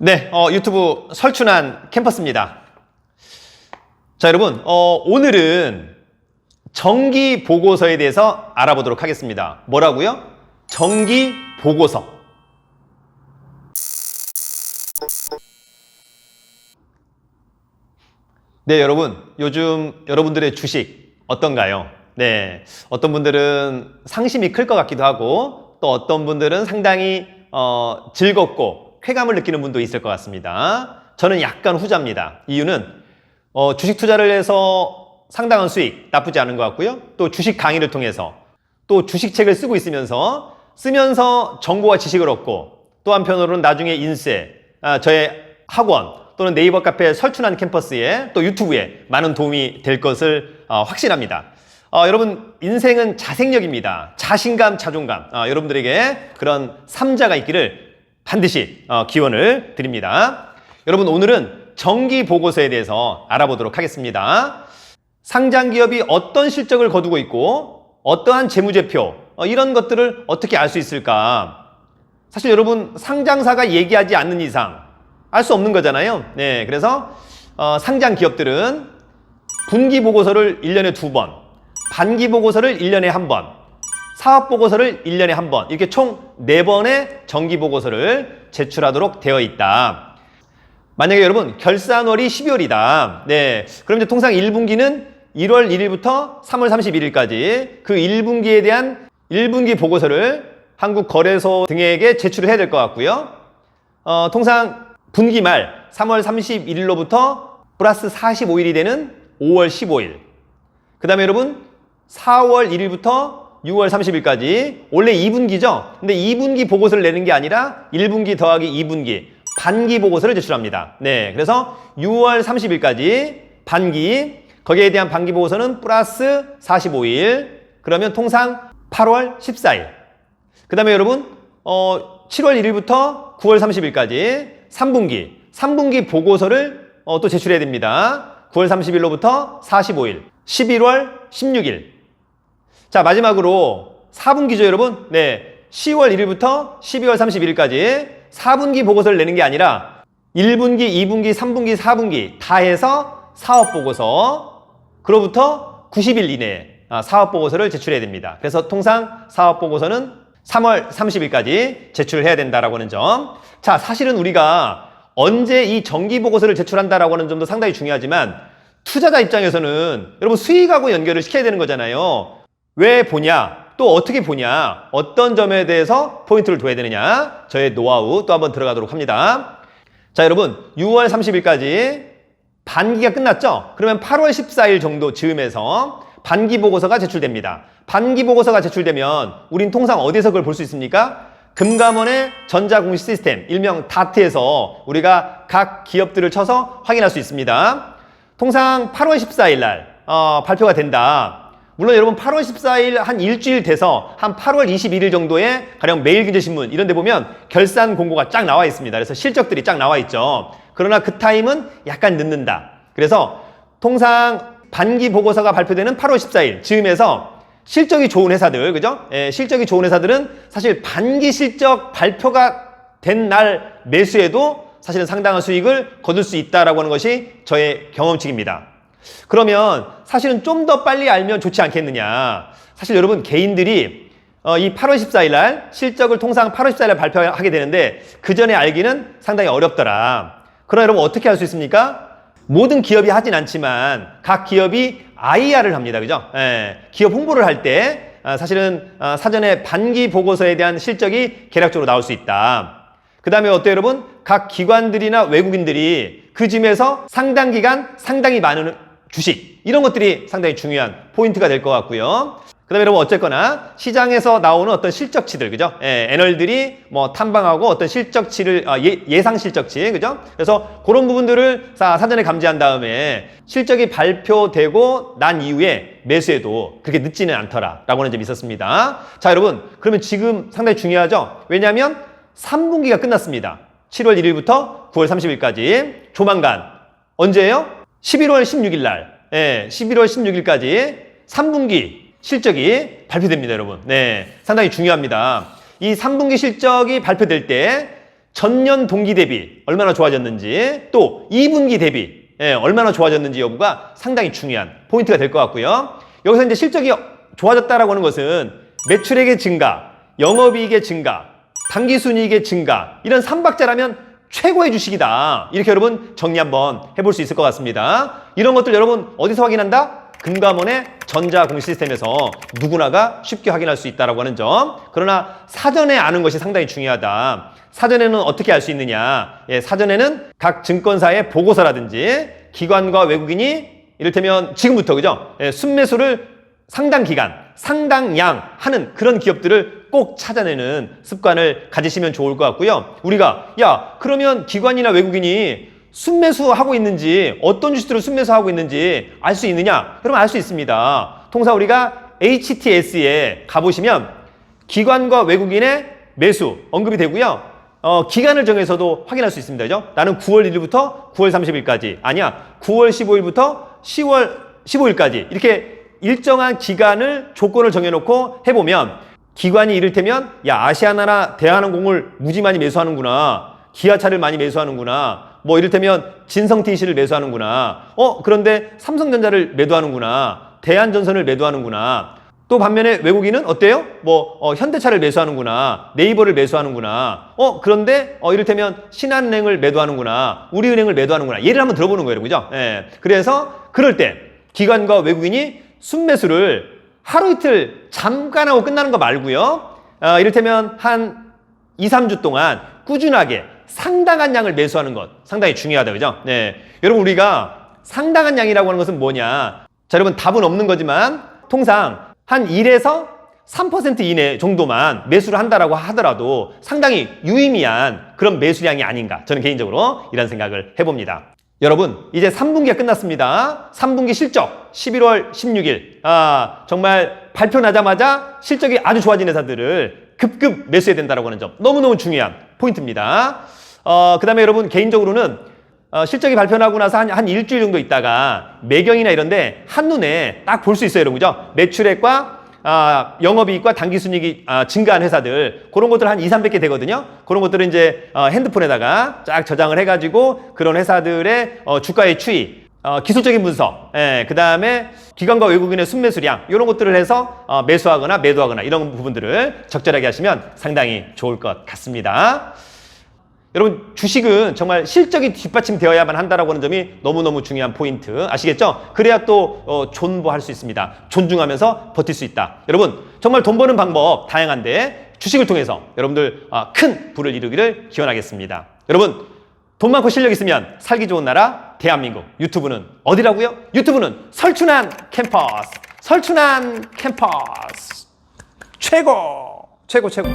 네, 유튜브 설춘한 캠퍼스입니다. 자, 여러분, 오늘은 정기 보고서에 대해서 알아보도록 하겠습니다. 뭐라고요? 정기 보고서. 네, 여러분, 요즘 여러분들의 주식 어떤가요? 네, 어떤 분들은 상심이 클 것 같기도 하고, 또 어떤 분들은 상당히 즐겁고 쾌감을 느끼는 분도 있을 것 같습니다. 저는 약간 후자입니다. 이유는 주식 투자를 해서 상당한 수익 나쁘지 않은 것 같고요. 또 주식 강의를 통해서 또 주식책을 쓰면서 정보와 지식을 얻고, 또 한편으로는 나중에 인쇄, 저의 학원 또는 네이버 카페 설춘한 캠퍼스에 또 유튜브에 많은 도움이 될 것을 확신합니다. 여러분, 인생은 자생력입니다. 자신감, 자존감, 여러분들에게 그런 3자가 있기를 반드시 기원을 드립니다. 여러분, 오늘은 정기 보고서에 대해서 알아보도록 하겠습니다. 상장 기업이 어떤 실적을 거두고 있고 어떠한 재무제표, 이런 것들을 어떻게 알 수 있을까? 사실 여러분, 상장사가 얘기하지 않는 이상 알 수 없는 거잖아요. 네, 그래서 상장 기업들은 분기 보고서를 1년에 2번, 반기 보고서를 1년에 1번, 사업 보고서를 1년에 1번, 이렇게 총 4번의 정기 보고서를 제출하도록 되어 있다. 만약에 여러분 결산월이 12월이다. 네, 그럼 이제 통상 1분기는 1월 1일부터 3월 31일까지 그 1분기에 대한 1분기 보고서를 한국거래소 등에게 제출을 해야 될 것 같고요. 통상 분기 말 3월 31일로부터 플러스 45일이 되는 5월 15일. 그 다음에 여러분 4월 1일부터 6월 30일까지 원래 2분기죠? 근데 2분기 보고서를 내는 게 아니라 1분기 더하기 2분기 반기 보고서를 제출합니다. 네, 그래서 6월 30일까지 반기, 거기에 대한 반기 보고서는 플러스 45일, 그러면 통상 8월 14일. 그 다음에 여러분 7월 1일부터 9월 30일까지 3분기 보고서를 또 제출해야 됩니다. 9월 30일로부터 45일, 11월 16일. 자, 마지막으로 4분기죠, 여러분. 네, 10월 1일부터 12월 31일까지 4분기 보고서를 내는 게 아니라 1분기, 2분기, 3분기, 4분기 다 해서 사업보고서, 그로부터 90일 이내에 사업보고서를 제출해야 됩니다. 그래서 통상 사업보고서는 3월 30일까지 제출을 해야 된다라고 하는 점. 자, 사실은 우리가 언제 이 정기보고서를 제출한다라고 하는 점도 상당히 중요하지만, 투자자 입장에서는 여러분 수익하고 연결을 시켜야 되는 거잖아요. 왜 보냐? 또 어떻게 보냐? 어떤 점에 대해서 포인트를 둬야 되느냐? 저의 노하우 또 한번 들어가도록 합니다. 자, 여러분 6월 30일까지 반기가 끝났죠? 그러면 8월 14일 정도 즈음에서 반기 보고서가 제출됩니다. 반기 보고서가 제출되면 우린 통상 어디서 그걸 볼 수 있습니까? 금감원의 전자공시 시스템, 일명 다트에서 우리가 각 기업들을 쳐서 확인할 수 있습니다. 통상 8월 14일 날 발표가 된다. 물론 여러분 8월 14일 한 일주일 돼서 한 8월 21일 정도에 가령 매일경제신문 이런 데 보면 결산 공고가 쫙 나와 있습니다. 그래서 실적들이 쫙 나와 있죠. 그러나 그 타임은 약간 늦는다. 그래서 통상 반기 보고서가 발표되는 8월 14일 즈음에서 실적이 좋은 회사들, 그죠? 실적이 좋은 회사들은 사실 반기 실적 발표가 된 날 매수해도 사실은 상당한 수익을 거둘 수 있다라고 하는 것이 저의 경험칙입니다. 그러면 사실은 좀 더 빨리 알면 좋지 않겠느냐. 사실 여러분 개인들이 이 8월 14일 날 실적을 통상 8월 14일 날 발표하게 되는데 그 전에 알기는 상당히 어렵더라. 그러나 여러분 어떻게 할 수 있습니까? 모든 기업이 하진 않지만 각 기업이 IR을 합니다. 그죠? 기업 홍보를 할 때 사실은 사전에 반기 보고서에 대한 실적이 개략적으로 나올 수 있다. 그 다음에 어때요, 여러분? 각 기관들이나 외국인들이 그 즈음에서 상당 기간 상당히 많은 주식, 이런 것들이 상당히 중요한 포인트가 될 것 같고요. 그 다음에 여러분 어쨌거나 시장에서 나오는 어떤 실적치들, 그죠? 애널들이 뭐 탐방하고 어떤 실적치를 예상 실적치, 그죠? 그래서 그런 부분들을 사전에 감지한 다음에 실적이 발표되고 난 이후에 매수해도 그렇게 늦지는 않더라라고 하는 점이 있었습니다. 자, 여러분, 그러면 지금 상당히 중요하죠? 왜냐하면 3분기가 끝났습니다. 7월 1일부터 9월 30일까지 조만간 언제예요? 11월 16일 날, 11월 16일까지 3분기 실적이 발표됩니다, 여러분. 네, 상당히 중요합니다. 이 3분기 실적이 발표될 때 전년 동기 대비 얼마나 좋아졌는지, 또 2분기 대비 얼마나 좋아졌는지 여부가 상당히 중요한 포인트가 될 것 같고요. 여기서 이제 실적이 좋아졌다라고 하는 것은 매출액의 증가, 영업이익의 증가, 당기순이익의 증가, 이런 3박자라면 최고의 주식이다. 이렇게 여러분 정리 한번 해볼 수 있을 것 같습니다. 이런 것들 여러분 어디서 확인한다? 금감원의 전자공 시스템에서 누구나가 쉽게 확인할 수 있다고 하는 점. 그러나 사전에 아는 것이 상당히 중요하다. 사전에는 어떻게 알 수 있느냐? 사전에는 각 증권사의 보고서라든지 기관과 외국인이 이를테면 지금부터 그죠? 순매수를 상당 기간, 상당량 하는 그런 기업들을 꼭 찾아내는 습관을 가지시면 좋을 것 같고요. 우리가 그러면 기관이나 외국인이 순매수하고 있는지, 어떤 주식들을 순매수하고 있는지 알 수 있느냐? 그러면 알 수 있습니다. 통상 우리가 HTS에 가보시면 기관과 외국인의 매수 언급이 되고요. 기간을 정해서도 확인할 수 있습니다. 그죠? 나는 9월 1일부터 9월 30일까지, 아니야 9월 15일부터 10월 15일까지 이렇게 일정한 기간을 조건을 정해놓고 해보면 기관이 이를테면 아시아나나 대한항공을 무지 많이 매수하는구나, 기아차를 많이 매수하는구나, 뭐 이를테면 진성TC를 매수하는구나, 그런데 삼성전자를 매도하는구나, 대한전선을 매도하는구나. 또 반면에 외국인은 어때요? 현대차를 매수하는구나, 네이버를 매수하는구나, 그런데 이를테면 신한은행을 매도하는구나, 우리은행을 매도하는구나. 예를 한번 들어보는 거예요, 그죠? 그래서 그럴 때 기관과 외국인이 순매수를 하루 이틀 잠깐 하고 끝나는 거 말고요. 이를테면 한 2, 3주 동안 꾸준하게 상당한 양을 매수하는 것 상당히 중요하다, 그죠? 여러분 우리가 상당한 양이라고 하는 것은 뭐냐? 자, 여러분 답은 없는 거지만 통상 한 1에서 3% 이내 정도만 매수를 한다라고 하더라도 상당히 유의미한 그런 매수량이 아닌가, 저는 개인적으로 이런 생각을 해봅니다. 여러분 이제 3분기가 끝났습니다. 3분기 실적 11월 16일 정말 발표 나자마자 실적이 아주 좋아진 회사들을 급급 매수해야 된다고 하는 점 너무너무 중요한 포인트입니다. 그 다음에 여러분 개인적으로는 실적이 발표나고 나서 한 일주일 정도 있다가 매경이나 이런데 한눈에 딱 볼 수 있어요, 여러분. 그죠? 매출액과 영업이익과 당기순이익이 증가한 회사들, 그런 것들 한 2, 300개 되거든요. 그런 것들은 이제 핸드폰에다가 쫙 저장을 해가지고 그런 회사들의 주가의 추이, 기술적인 분석, 그 다음에 기관과 외국인의 순매수량, 이런 것들을 해서 매수하거나 매도하거나 이런 부분들을 적절하게 하시면 상당히 좋을 것 같습니다. 여러분 주식은 정말 실적이 뒷받침되어야만 한다라고 하는 점이 너무너무 중요한 포인트 아시겠죠? 그래야 또 존버할 수 있습니다. 존중하면서 버틸 수 있다. 여러분 정말 돈 버는 방법 다양한데 주식을 통해서 여러분들 큰 부를 이루기를 기원하겠습니다. 여러분 돈 많고 실력 있으면 살기 좋은 나라 대한민국. 유튜브는 어디라고요? 유튜브는 설춘한 캠퍼스. 설춘한 캠퍼스 최고 최고 최고.